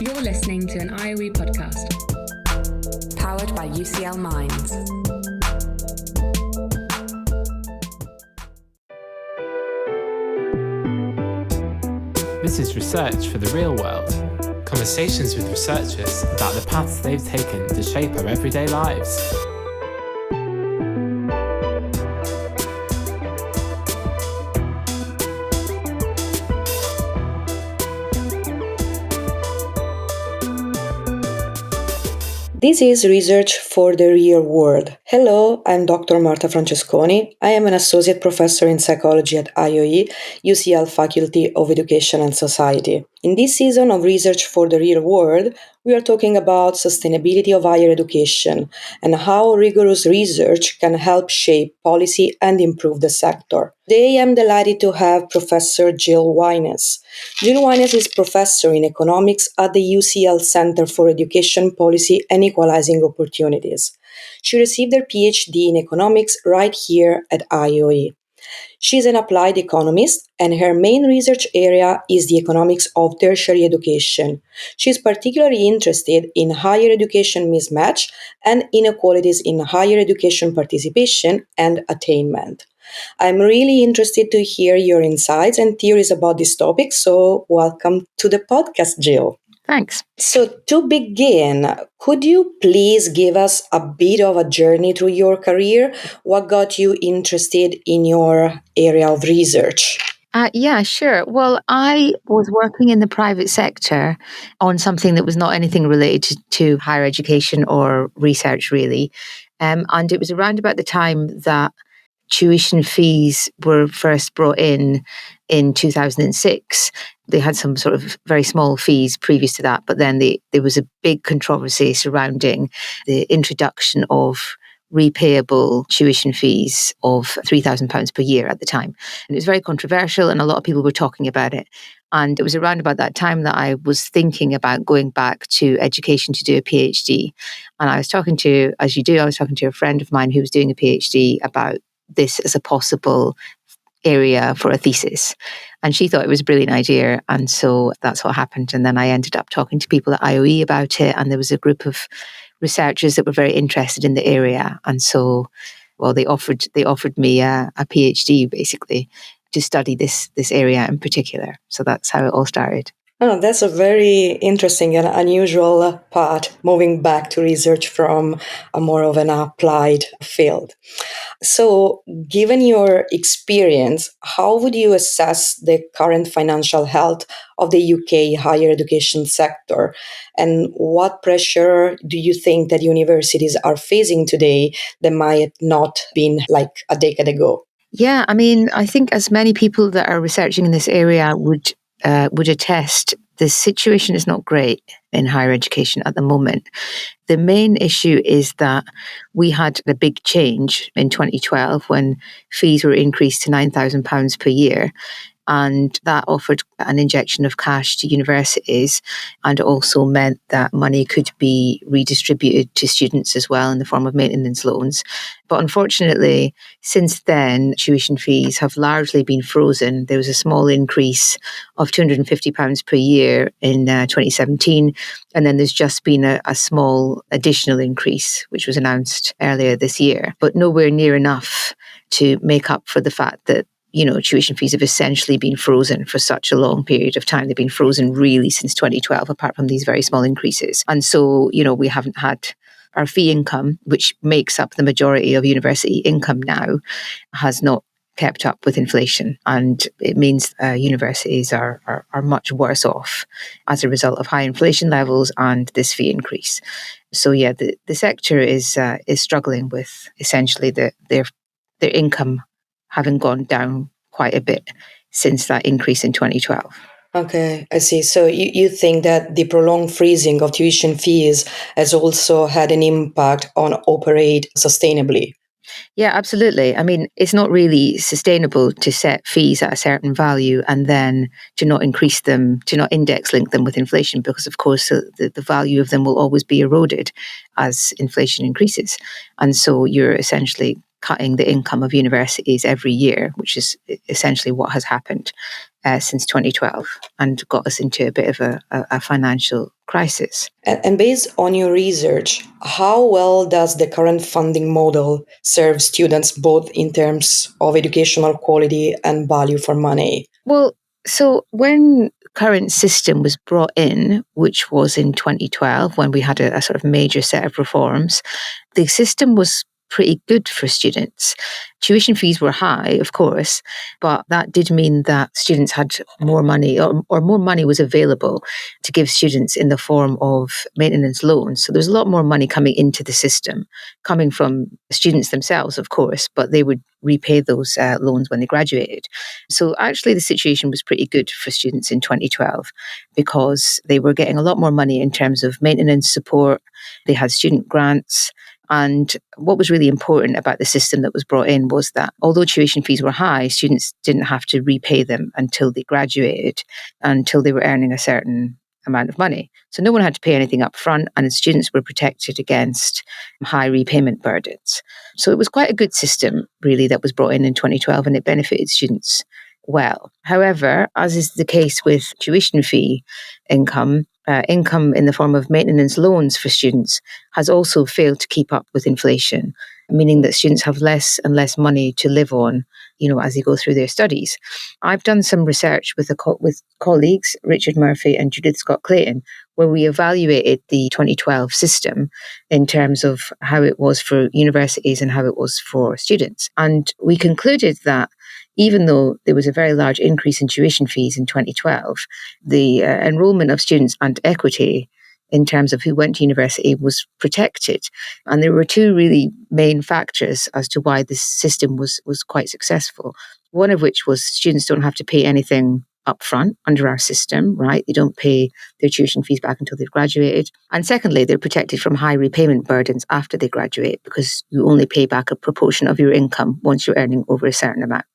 You're listening to an IOE podcast. Powered by UCL Minds. This is Research for the Real World. Conversations with researchers about the paths they've taken to shape our everyday lives. This is Research for the Real World. Hello, I'm Dr. Marta Francesconi. I am an associate professor in psychology at IOE, UCL Faculty of Education and Society. In this season of Research for the Real World, we are talking about sustainability of higher education and how rigorous research can help shape policy and improve the sector. Today, I'm delighted to have Professor Gill Wyness. Gill Wyness is professor in economics at the UCL Center for Education Policy and Equalizing Opportunities. She received her PhD in economics right here at IOE. She's an applied economist, and her main research area is the economics of tertiary education. She's particularly interested in higher education mismatch and inequalities in higher education participation and attainment. I'm really interested to hear your insights and theories about this topic, so welcome to the podcast, Gill. Thanks. So to begin, could you please give us a bit of a journey through your career? What got you interested in your area of research? Yeah, sure. Well, I was working in the private sector on something that was not anything related to higher education or research, really. And it was around about the time that tuition fees were first brought in 2006. They had some sort of very small fees previous to that, but then there was a big controversy surrounding the introduction of repayable tuition fees of £3,000 per year at the time. And it was very controversial and a lot of people were talking about it. And it was around about that time that I was thinking about going back to education to do a PhD. And I was talking to, as you do, I was talking to a friend of mine who was doing a PhD about this as a possible area for a thesis. And she thought it was a brilliant idea. And so that's what happened. And then I ended up talking to people at IOE about it. And there was a group of researchers that were very interested in the area. And so, well, they offered me a PhD basically to study this area in particular. So that's how it all started. Oh, that's a very interesting and unusual part, moving back to research from a more of an applied field. So, given your experience, how would you assess the current financial health of the UK higher education sector? And what pressure do you think that universities are facing today that might not been like a decade ago? Yeah, I mean, I think as many people that are researching in this area would attest, the situation is not great in higher education at the moment. The main issue is that we had a big change in 2012 when fees were increased to £9,000 per year. And that offered an injection of cash to universities and also meant that money could be redistributed to students as well in the form of maintenance loans. But unfortunately, since then, tuition fees have largely been frozen. There was a small increase of £250 per year in 2017. And then there's just been a small additional increase, which was announced earlier this year, but nowhere near enough to make up for the fact that tuition fees have essentially been frozen for such a long period of time. They've been frozen really since 2012, apart from these very small increases. And so, we haven't had our fee income, which makes up the majority of university income now, has not kept up with inflation. And it means universities are much worse off as a result of high inflation levels and this fee increase. So yeah, the sector is struggling with essentially their income having gone down quite a bit since that increase in 2012. Okay, I see. So you think that the prolonged freezing of tuition fees has also had an impact on operate sustainably? Yeah, absolutely. I mean, it's not really sustainable to set fees at a certain value and then to not increase them, to not index link them with inflation, because of course the value of them will always be eroded as inflation increases. And so you're essentially cutting the income of universities every year, which is essentially what has happened since 2012 and got us into a bit of a financial crisis. And based on your research, how well does the current funding model serve students both in terms of educational quality and value for money? Well, so when current system was brought in, which was in 2012, when we had a sort of major set of reforms, the system was pretty good for students. Tuition fees were high, of course, but that did mean that students had more money or more money was available to give students in the form of maintenance loans. So there's a lot more money coming into the system, coming from students themselves, of course, but they would repay those loans when they graduated. So actually the situation was pretty good for students in 2012 because they were getting a lot more money in terms of maintenance support. They had student grants. And what was really important about the system that was brought in was that although tuition fees were high, students didn't have to repay them until they graduated, until they were earning a certain amount of money. So no one had to pay anything up front, and students were protected against high repayment burdens. So it was quite a good system, really, that was brought in 2012, and it benefited students well. However, as is the case with tuition fee income, income in the form of maintenance loans for students has also failed to keep up with inflation, meaning that students have less and less money to live on, as they go through their studies. I've done some research with colleagues, Richard Murphy and Judith Scott-Clayton, where we evaluated the 2012 system in terms of how it was for universities and how it was for students. And we concluded that even though there was a very large increase in tuition fees in 2012, the enrolment of students and equity in terms of who went to university was protected. And there were two really main factors as to why this system was quite successful. One of which was students don't have to pay anything upfront under our system, right? They don't pay their tuition fees back until they've graduated. And secondly, they're protected from high repayment burdens after they graduate because you only pay back a proportion of your income once you're earning over a certain amount.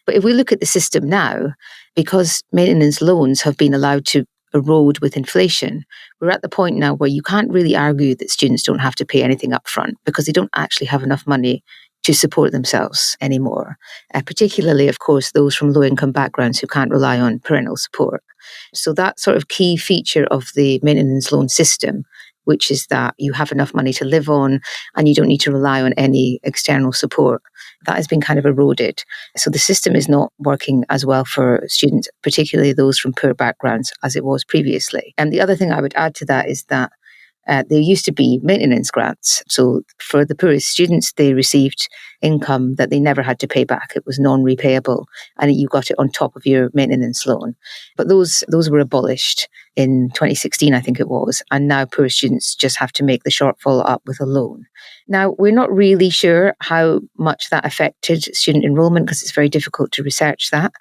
But if we look at the system now, because maintenance loans have been allowed to erode with inflation, we're at the point now where you can't really argue that students don't have to pay anything up front because they don't actually have enough money to support themselves anymore, particularly, of course, those from low-income backgrounds who can't rely on parental support. So that sort of key feature of the maintenance loan system, which is that you have enough money to live on and you don't need to rely on any external support, that has been kind of eroded. So the system is not working as well for students, particularly those from poor backgrounds, as it was previously. And the other thing I would add to that is that there used to be maintenance grants. So for the poorest students, they received income that they never had to pay back. It was non-repayable, and you got it on top of your maintenance loan. But those were abolished in 2016, I think it was. And now poor students just have to make the shortfall up with a loan. Now, we're not really sure how much that affected student enrollment because it's very difficult to research that.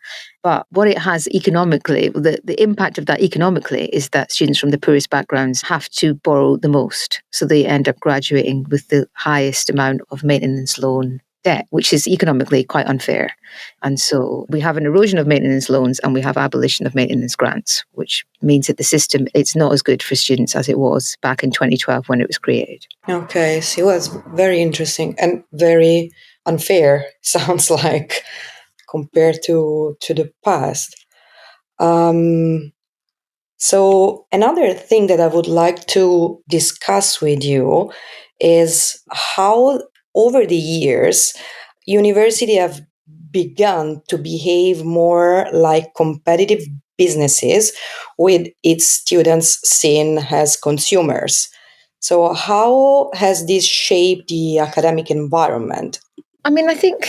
But what it has economically, the impact of that economically is that students from the poorest backgrounds have to borrow the most. So they end up graduating with the highest amount of maintenance loan debt, which is economically quite unfair. And so we have an erosion of maintenance loans and we have abolition of maintenance grants, which means that the system, it's not as good for students as it was back in 2012 when it was created. Okay, so that's very interesting and very unfair, sounds like, compared to the past. So another thing that I would like to discuss with you is how over the years universities have begun to behave more like competitive businesses with its students seen as consumers. So how has this shaped the academic environment? I mean, I think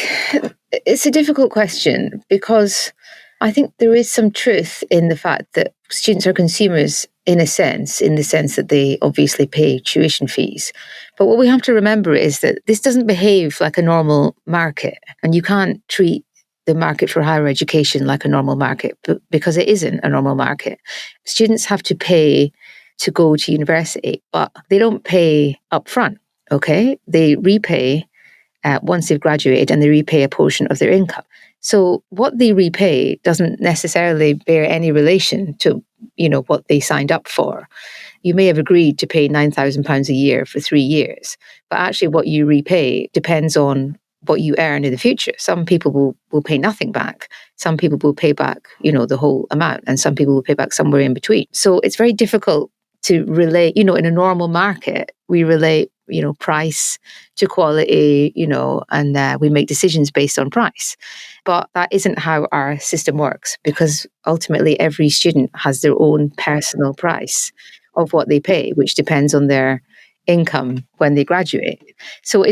it's a difficult question because I think there is some truth in the fact that students are consumers in the sense that they obviously pay tuition fees. But what we have to remember is that this doesn't behave like a normal market, and you can't treat the market for higher education like a normal market because it isn't a normal market. Students have to pay to go to university, but they don't pay up front, okay? They repay once they've graduated, and they repay a portion of their income. So what they repay doesn't necessarily bear any relation to, what they signed up for. You may have agreed to pay £9,000 a year for 3 years, but actually what you repay depends on what you earn in the future. Some people will pay nothing back. Some people will pay back, the whole amount, and some people will pay back somewhere in between. So it's very difficult to relate, in a normal market, we relate, price to quality, and we make decisions based on price. But that isn't how our system works, because ultimately every student has their own personal price of what they pay, which depends on their income when they graduate. So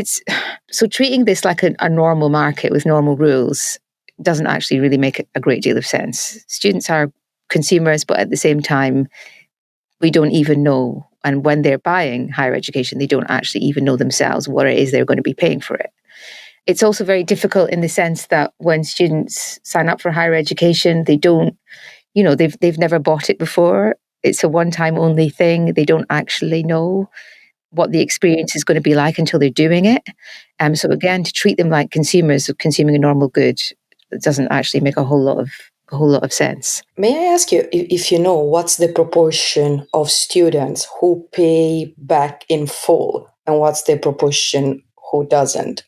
treating this like a normal market with normal rules doesn't actually really make a great deal of sense. Students are consumers, but at the same time, we don't even know. And when they're buying higher education, they don't actually even know themselves what it is they're going to be paying for it. It's also very difficult in the sense that when students sign up for higher education, they don't, they've never bought it before. It's a one-time only thing. They don't actually know what the experience is going to be like until they're doing it. So again, to treat them like consumers of consuming a normal good doesn't actually make a whole lot of sense. May I ask you if you know what's the proportion of students who pay back in full and what's the proportion who doesn't?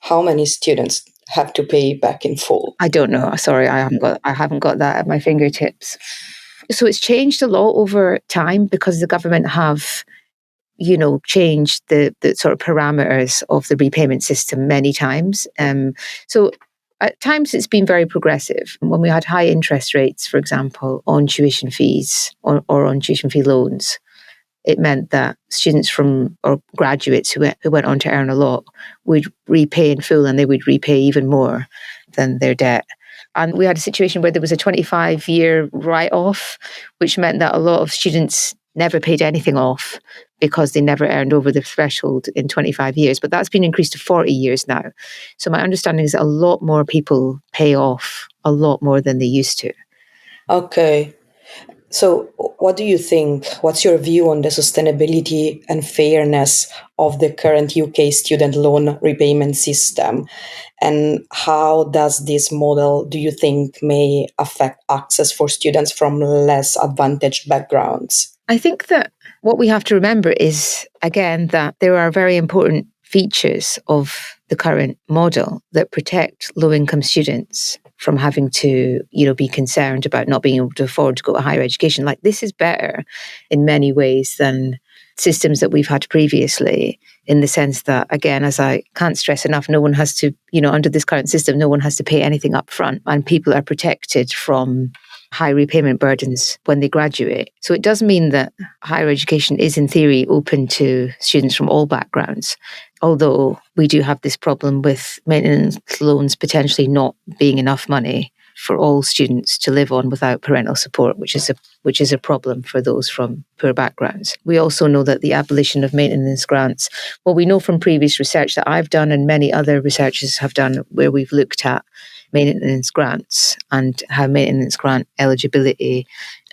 How many students have to pay back in full? I don't know. Sorry, I haven't got that at my fingertips. So it's changed a lot over time because the government have changed the sort of parameters of the repayment system many times. So at times it's been very progressive. When we had high interest rates, for example, on tuition fees or on tuition fee loans, it meant that students or graduates who went on to earn a lot would repay in full, and they would repay even more than their debt. And we had a situation where there was a 25-year write-off, which meant that a lot of students never paid anything off because they never earned over the threshold in 25 years. But that's been increased to 40 years now. So my understanding is that a lot more people pay off a lot more than they used to. Okay. So what do you think? What's your view on the sustainability and fairness of the current UK student loan repayment system? And how does this model, do you think, may affect access for students from less advantaged backgrounds? I think that what we have to remember is, again, that there are very important features of the current model that protect low-income students from having to, be concerned about not being able to afford to go to higher education. Like, this is better in many ways than systems that we've had previously, in the sense that, again, as I can't stress enough, no one has to, under this current system, no one has to pay anything up front, and people are protected from high repayment burdens when they graduate. So it does mean that higher education is, in theory, open to students from all backgrounds, although we do have this problem with maintenance loans potentially not being enough money for all students to live on without parental support, which is a problem for those from poor backgrounds. We also know that the abolition of maintenance grants, well, we know from previous research that I've done and many other researchers have done, where we've looked at maintenance grants and how maintenance grant eligibility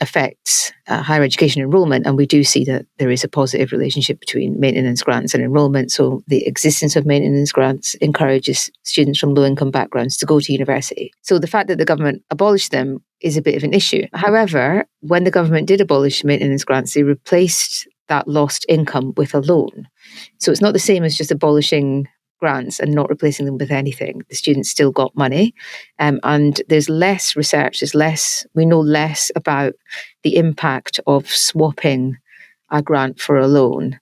affects higher education enrolment. And we do see that there is a positive relationship between maintenance grants and enrolment. So the existence of maintenance grants encourages students from low-income backgrounds to go to university. So the fact that the government abolished them is a bit of an issue. However, when the government did abolish maintenance grants, they replaced that lost income with a loan. So it's not the same as just abolishing grants and not replacing them with anything. The students still got money, and there's less research. We know less about the impact of swapping a grant for a loan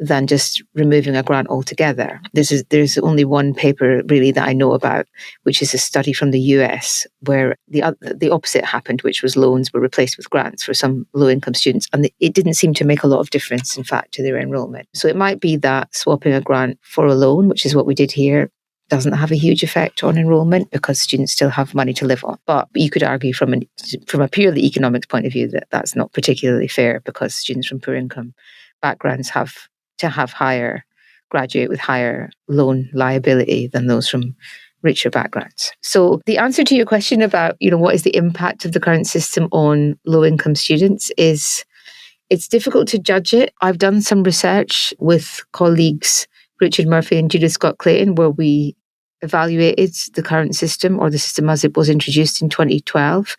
than just removing a grant altogether. There's only one paper really that I know about, which is a study from the US where the opposite happened, which was loans were replaced with grants for some low-income students, and it didn't seem to make a lot of difference, in fact, to their enrolment. So it might be that swapping a grant for a loan, which is what we did here, doesn't have a huge effect on enrolment because students still have money to live on. But you could argue from a purely economics point of view that that's not particularly fair, because students from poor income backgrounds have to graduate with higher loan liability than those from richer backgrounds. So the answer to your question about, what is the impact of the current system on low-income students is, it's difficult to judge it. I've done some research with colleagues Richard Murphy and Judith Scott-Clayton, where we evaluated the current system, or the system as it was introduced in 2012,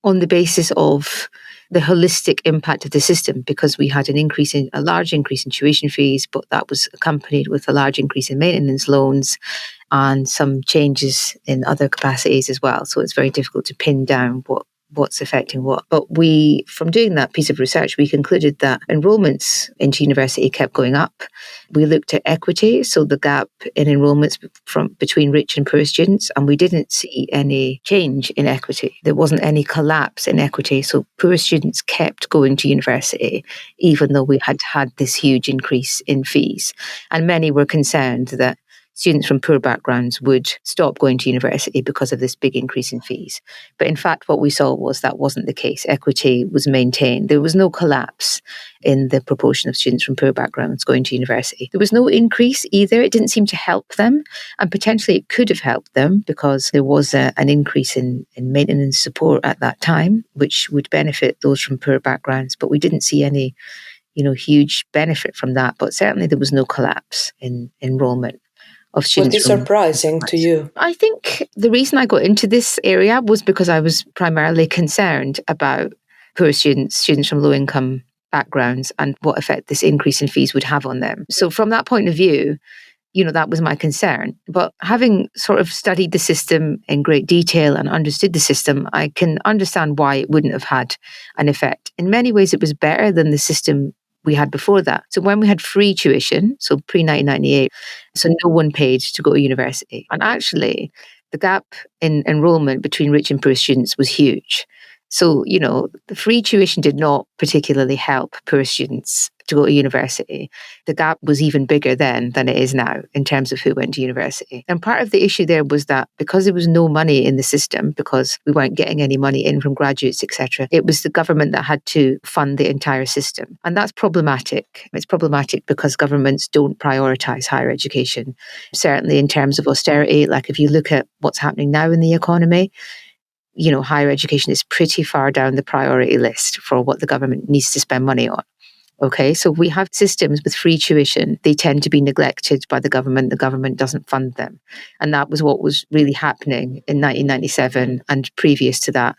on the basis of the holistic impact of the system, because we had a large increase in tuition fees, but that was accompanied with a large increase in maintenance loans. and some changes in other capacities as well. So it's very difficult to pin down what's affecting what. But from doing that piece of research, we concluded that enrollments into university kept going up. We looked at equity, so the gap in enrollments between rich and poor students, and we didn't see any change in equity. There wasn't any collapse in equity. So poor students kept going to university, even though we had this huge increase in fees. And many were concerned that students from poor backgrounds would stop going to university because of this big increase in fees. But in fact, what we saw was that wasn't the case. Equity was maintained. There was no collapse in the proportion of students from poor backgrounds going to university. There was no increase either. It didn't seem to help them. And potentially it could have helped them because there was an increase in maintenance support at that time, which would benefit those from poor backgrounds. But we didn't see any, huge benefit from that. But certainly there was no collapse in enrollment of students. Was this surprising to you? I think the reason I got into this area was because I was primarily concerned about poor students from low-income backgrounds and what effect this increase in fees would have on them. So from that point of view, that was my concern. But having sort of studied the system in great detail and understood the system, I can understand why it wouldn't have had an effect. In many ways, it was better than the system we had before that. So when we had free tuition, so pre-1998, so no one paid to go to university. And actually, the gap in enrollment between rich and poor students was huge. So, the free tuition did not particularly help poor students to go to university. The gap was even bigger then than it is now in terms of who went to university. And part of the issue there was that because there was no money in the system, because we weren't getting any money in from graduates, etc., it was the government that had to fund the entire system. And that's problematic. It's problematic because governments don't prioritise higher education. Certainly in terms of austerity, like if you look at what's happening now in the economy, higher education is pretty far down the priority list for what the government needs to spend money on. Okay, so we have systems with free tuition. They tend to be neglected by the government. The government doesn't fund them. And that was what was really happening in 1997 and previous to that.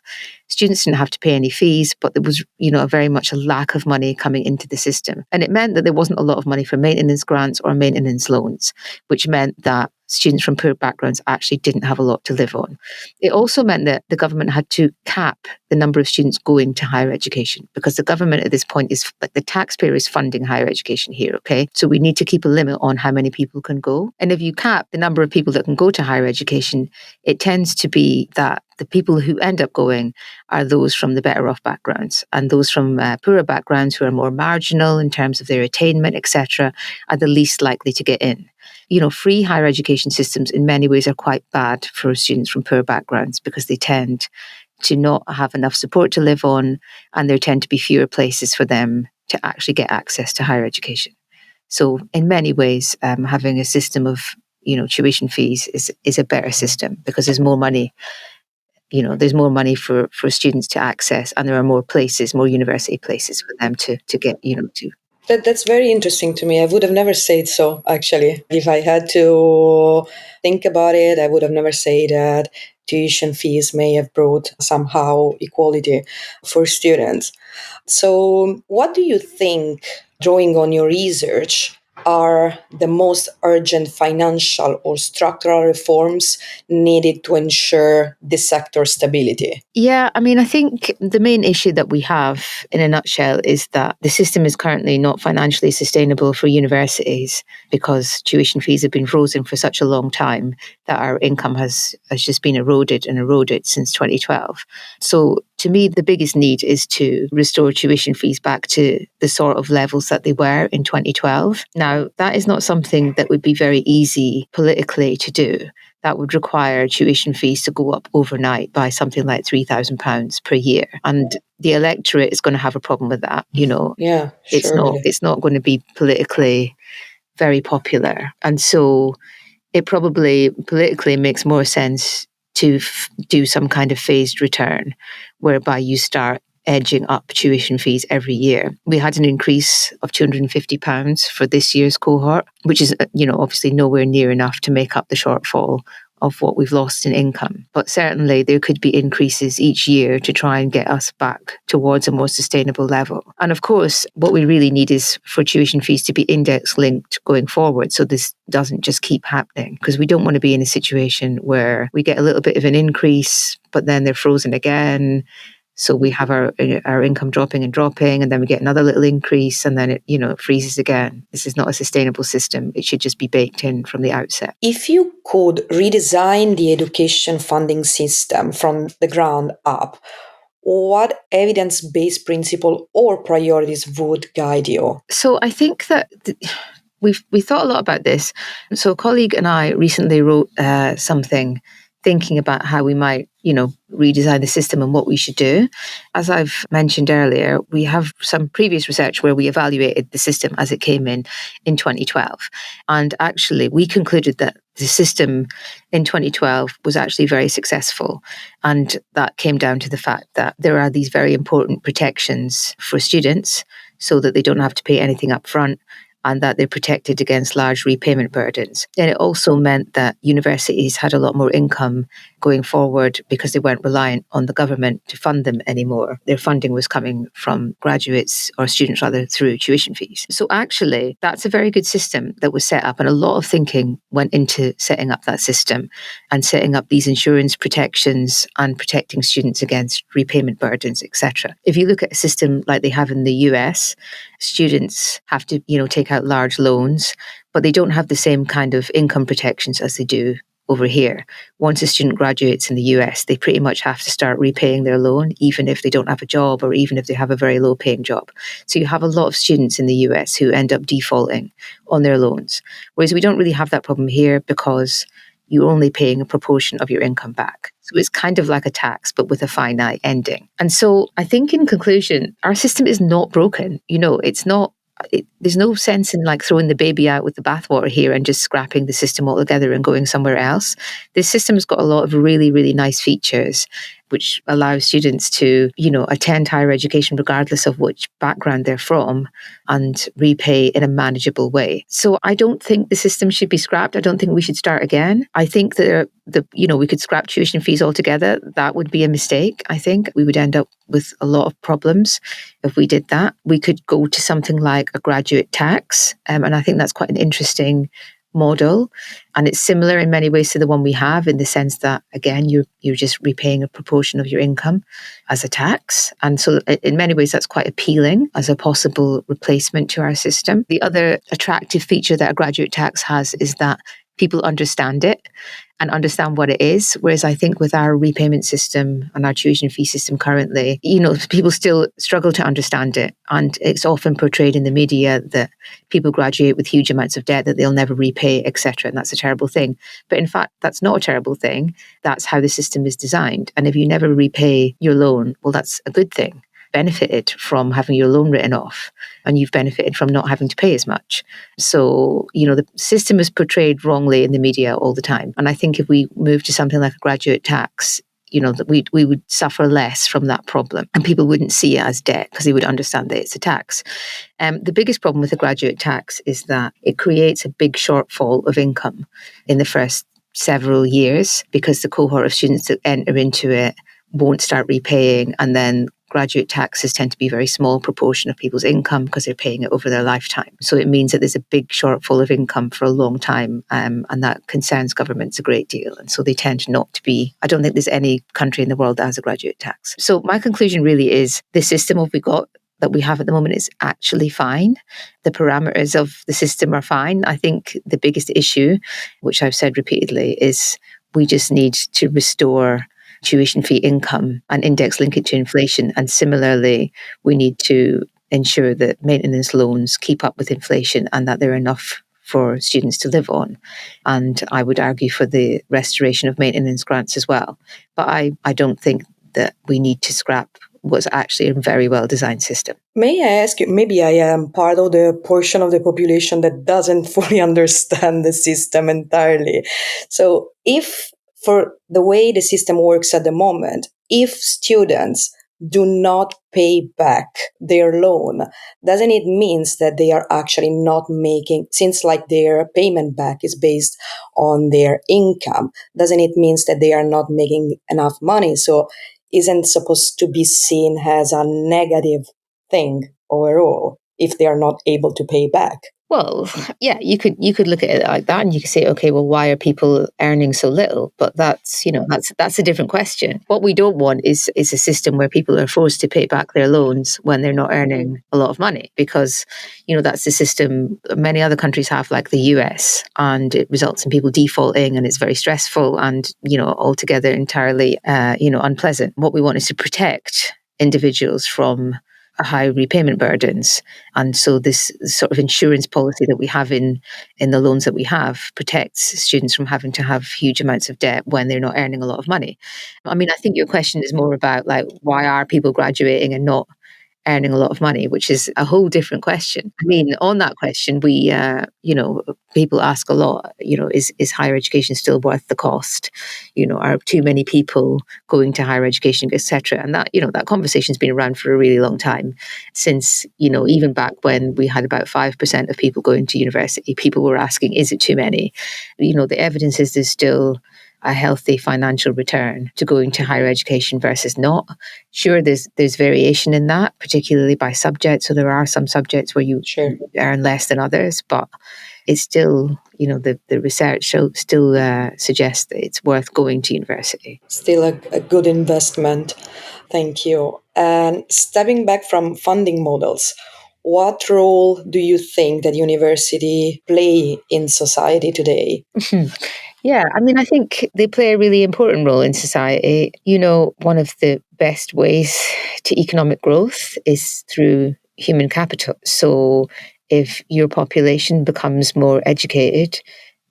Students didn't have to pay any fees, but there was, very much a lack of money coming into the system. And it meant that there wasn't a lot of money for maintenance grants or maintenance loans, which meant that students from poor backgrounds actually didn't have a lot to live on. It also meant that the government had to cap the number of students going to higher education because the government at this point is like the taxpayer is funding higher education here, okay? So we need to keep a limit on how many people can go. And if you cap the number of people that can go to higher education, it tends to be that the people who end up going are those from the better off backgrounds, and those from poorer backgrounds who are more marginal in terms of their attainment, etc., are the least likely to get in. Free higher education systems in many ways are quite bad for students from poor backgrounds because they tend to not have enough support to live on, and there tend to be fewer places for them to actually get access to higher education. So in many ways, having a system of tuition fees is a better system because there's more money. There's more money for students to access, and there are more places, more university places for them to get, to. That's very interesting to me. I would have never said so, actually. If I had to think about it, I would have never said that tuition fees may have brought somehow equality for students. So what do you think, drawing on your research, are the most urgent financial or structural reforms needed to ensure this sector's stability? Yeah, I think the main issue that we have in a nutshell is that the system is currently not financially sustainable for universities because tuition fees have been frozen for such a long time that our income has just been eroded since 2012. So to me, the biggest need is to restore tuition fees back to the sort of levels that they were in 2012. Now, that is not something that would be very easy politically to do. That would require tuition fees to go up overnight by something like £3,000 per year. And the electorate is going to have a problem with that. Yeah, it's not going to be politically very popular. And so it probably politically makes more sense to do some kind of phased return whereby you start edging up tuition fees every year. We had an increase of £250 for this year's cohort, which is, obviously nowhere near enough to make up the shortfall of what we've lost in income. But certainly there could be increases each year to try and get us back towards a more sustainable level. And of course, what we really need is for tuition fees to be index linked going forward, so this doesn't just keep happening, because we don't want to be in a situation where we get a little bit of an increase, but then they're frozen again. So we have our income dropping, and then we get another little increase, and then it freezes again. This is not a sustainable system. It should just be baked in from the outset. If you could redesign the education funding system from the ground up, what evidence-based principle or priorities would guide you? So I think that we thought a lot about this. So a colleague and I recently wrote something thinking about how we might, redesign the system and what we should do. As I've mentioned earlier, we have some previous research where we evaluated the system as it came in 2012. And actually, we concluded that the system in 2012 was actually very successful. And that came down to the fact that there are these very important protections for students so that they don't have to pay anything up front, and that they're protected against large repayment burdens. And it also meant that universities had a lot more income going forward because they weren't reliant on the government to fund them anymore. Their funding was coming from graduates, or students rather, through tuition fees. So actually, that's a very good system that was set up, and a lot of thinking went into setting up that system and setting up these insurance protections and protecting students against repayment burdens, etc. If you look at a system like they have in the US, students have to, take out large loans, but they don't have the same kind of income protections as they do over here. Once a student graduates in the US, they pretty much have to start repaying their loan, even if they don't have a job or even if they have a very low paying job. So you have a lot of students in the US who end up defaulting on their loans. Whereas we don't really have that problem here because you're only paying a proportion of your income back. So it's kind of like a tax, but with a finite ending. And so I think in conclusion, our system is not broken. It's not. There's no sense in throwing the baby out with the bathwater here and just scrapping the system altogether and going somewhere else. This system has got a lot of really, really nice features, which allow students to, attend higher education regardless of which background they're from and repay in a manageable way. So I don't think the system should be scrapped. I don't think we should start again. I think that we could scrap tuition fees altogether. That would be a mistake. I think we would end up with a lot of problems if we did that. We could go to something like a graduate tax, and I think that's quite an interesting model, and it's similar in many ways to the one we have, in the sense that again you're just repaying a proportion of your income as a tax, and so in many ways that's quite appealing as a possible replacement to our system. The other attractive feature that a graduate tax has is that people understand it and understand what it is. Whereas I think with our repayment system and our tuition fee system currently, people still struggle to understand it. And it's often portrayed in the media that people graduate with huge amounts of debt that they'll never repay, etc. And that's a terrible thing. But in fact, that's not a terrible thing. That's how the system is designed. And if you never repay your loan, well, that's a good thing. Benefited from having your loan written off, and you've benefited from not having to pay as much. So, the system is portrayed wrongly in the media all the time. And I think if we move to something like a graduate tax, that we would suffer less from that problem, and people wouldn't see it as debt because they would understand that it's a tax. The biggest problem with a graduate tax is that it creates a big shortfall of income in the first several years, because the cohort of students that enter into it won't start repaying, and then graduate taxes tend to be a very small proportion of people's income because they're paying it over their lifetime. So it means that there's a big shortfall of income for a long time, and that concerns governments a great deal. And so they tend not to be, I don't think there's any country in the world that has a graduate tax. So my conclusion really is the system that we have at the moment is actually fine. The parameters of the system are fine. I think the biggest issue, which I've said repeatedly, is we just need to restore tuition fee income and index link it to inflation. And similarly, we need to ensure that maintenance loans keep up with inflation and that they're enough for students to live on. And I would argue for the restoration of maintenance grants as well. But I don't think that we need to scrap what's actually a very well-designed system. May I ask you, maybe I am part of the portion of the population that doesn't fully understand the system entirely. So if, for the way the system works at the moment, if students do not pay back their loan, doesn't it mean that they are actually not making, since like their payment back is based on their income, doesn't it mean that they are not making enough money? So isn't supposed to be seen as a negative thing overall if they are not able to pay back? Well, yeah, you could look at it like that, and you could say, okay, well, why are people earning so little? But that's that's a different question. What we don't want is a system where people are forced to pay back their loans when they're not earning a lot of money, because that's the system many other countries have, like the US, and it results in people defaulting, and it's very stressful and altogether entirely unpleasant. What we want is to protect individuals from high repayment burdens. And so this sort of insurance policy that we have in the loans that we have protects students from having to have huge amounts of debt when they're not earning a lot of money. I mean, I think your question is more about like, why are people graduating and not earning a lot of money, which is a whole different question. I mean, on that question, we, people ask a lot, is higher education still worth the cost? Are too many people going to higher education, etc.? And that, that conversation's been around for a really long time, since, even back when we had about 5% of people going to university, people were asking, is it too many? The evidence is there's still a healthy financial return to going to higher education versus not. Sure, there's variation in that, particularly by subject. So there are some subjects where you earn less than others, but it's still, the research still suggests that it's worth going to university. Still a good investment. Thank you. And stepping back from funding models, what role do you think that university play in society today? Yeah, I mean, I think they play a really important role in society. One of the best ways to economic growth is through human capital. So if your population becomes more educated,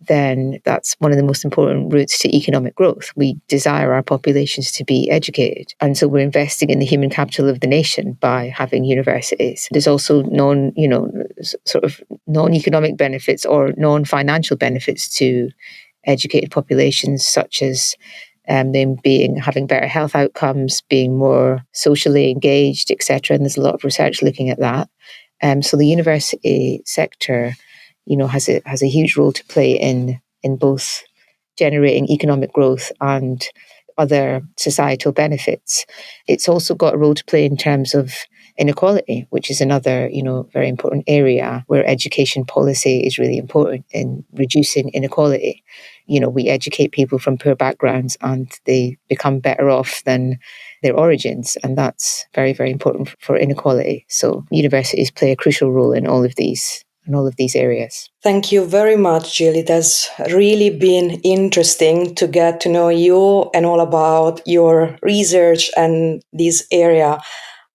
then that's one of the most important routes to economic growth. We desire our populations to be educated. And so we're investing in the human capital of the nation by having universities. There's also non-economic benefits or non-financial benefits to educated populations, such as them having better health outcomes, being more socially engaged, etc. And there's a lot of research looking at that. So the university sector, has a huge role to play in both generating economic growth and other societal benefits. It's also got a role to play in terms of inequality, which is another, very important area where education policy is really important in reducing inequality. We educate people from poor backgrounds and they become better off than their origins. And that's very, very important for inequality. So universities play a crucial role in all of these areas. Thank you very much, Gill. It has really been interesting to get to know you and all about your research and this area.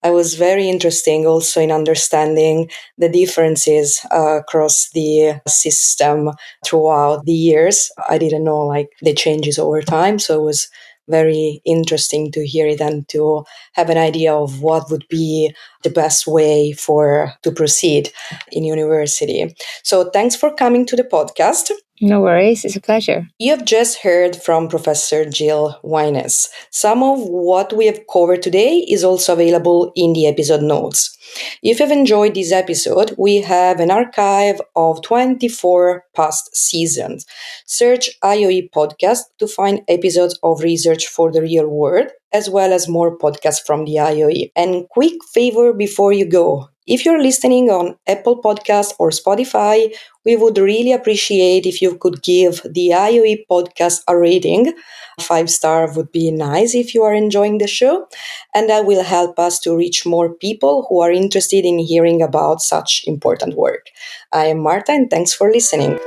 I was very interested also in understanding the differences across the system throughout the years. I didn't know like the changes over time, so it was very interesting to hear it and to have an idea of what would be the best way to proceed in university. So thanks for coming to the podcast. No worries, it's a pleasure. You have just heard from Professor Gill Wyness. Some of what we have covered today is also available in the episode notes. If you've enjoyed this episode, we have an archive of 24 past seasons. Search IOE Podcast to find episodes of Research for the Real World, as well as more podcasts from the IOE. And quick favor before you go. If you're listening on Apple Podcasts or Spotify, we would really appreciate if you could give the IOE podcast a rating. 5-star would be nice if you are enjoying the show, and that will help us to reach more people who are interested in hearing about such important work. I am Marta, and thanks for listening.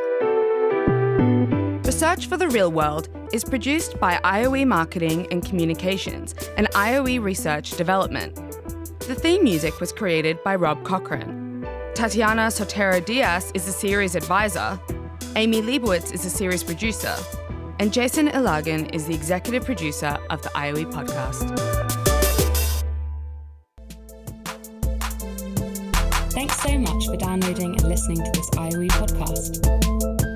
Research for the Real World is produced by IOE Marketing and Communications and IOE Research Development. The theme music was created by Rob Cochran. Tatiana Sotero Diaz is the series advisor, Amy Leibowitz is the series producer, and Jason Ilagan is the executive producer of the IOE podcast. Thanks so much for downloading and listening to this IOE podcast.